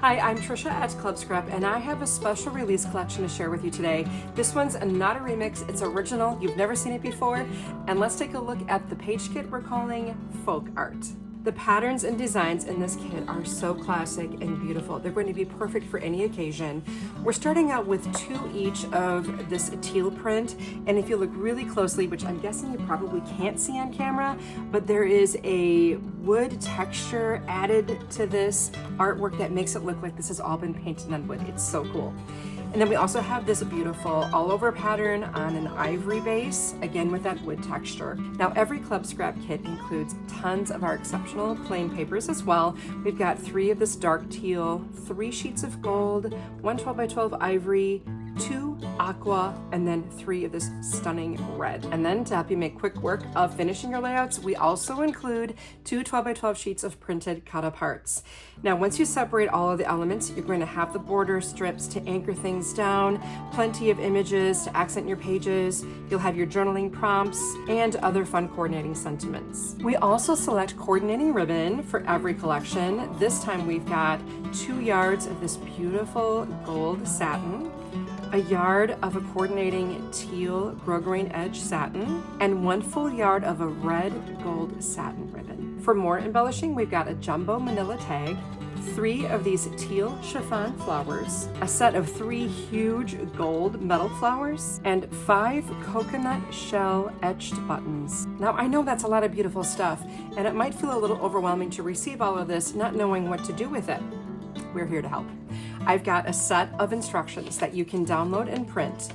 Hi, I'm Tricia at Club Scrap, and I have a special release collection to share with you today. This one's not a remix, it's original. You've never seen it before. And let's take a look at the page kit we're calling Folk Art. The patterns and designs in this kit are so classic and beautiful. They're going to be perfect for any occasion. We're starting out with 2 each of this teal print, and if you look really closely, which I'm guessing you probably can't see on camera, but there is a wood texture added to this artwork that makes it look like this has all been painted on wood. It's so cool. And then we also have this beautiful all-over pattern on an ivory base, again with that wood texture. Now every Club Scrap kit includes tons of our exceptional plain papers as well. We've got 3 of this dark teal, 3 sheets of gold, 1 12 by 12 ivory, 2 aqua, and then 3 of this stunning red. And then to help you make quick work of finishing your layouts, we also include 2 12 by 12 sheets of printed cut aparts. Now, once you separate all of the elements, you're going to have the border strips to anchor things down, plenty of images to accent your pages. You'll have your journaling prompts and other fun coordinating sentiments. We also select coordinating ribbon for every collection. This time we've got 2 yards of this beautiful gold satin, a yard of a coordinating teal grosgrain edge satin, and 1 full yard of a red gold satin ribbon. For more embellishing, we've got a jumbo manila tag, 3 of these teal chiffon flowers, a set of 3 huge gold metal flowers, and 5 coconut shell etched buttons. Now I know that's a lot of beautiful stuff, and it might feel a little overwhelming to receive all of this, not knowing what to do with it. We're here to help. I've got a set of instructions that you can download and print.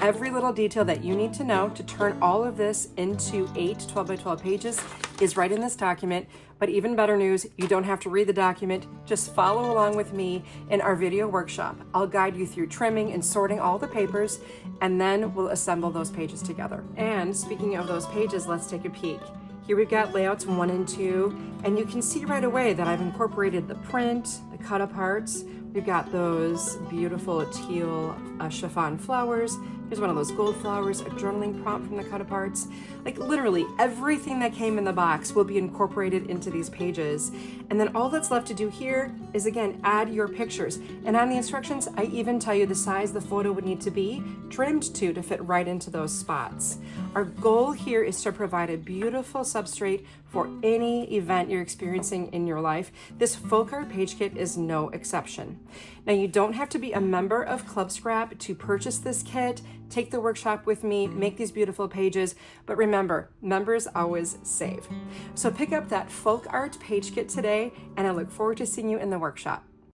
Every little detail that you need to know to turn all of this into 8 12 by 12 pages is right in this document. But even better news, you don't have to read the document. Just follow along with me in our video workshop. I'll guide you through trimming and sorting all the papers, and then we'll assemble those pages together. And speaking of those pages, let's take a peek. Here we've got layouts 1 and 2, and you can see right away that I've incorporated the print, the cut aparts. We've got those beautiful teal chiffon flowers. Here's one of those gold flowers, a journaling prompt from the cut aparts. Like literally everything that came in the box will be incorporated into these pages. And then all that's left to do here is again, add your pictures. And on the instructions, I even tell you the size the photo would need to be trimmed to fit right into those spots. Our goal here is to provide a beautiful substrate for any event you're experiencing in your life. This folk art page kit is no exception. Now you don't have to be a member of Club Scrap to purchase this kit, take the workshop with me, make these beautiful pages, but remember, members always save. So pick up that folk art page kit today, and I look forward to seeing you in the workshop.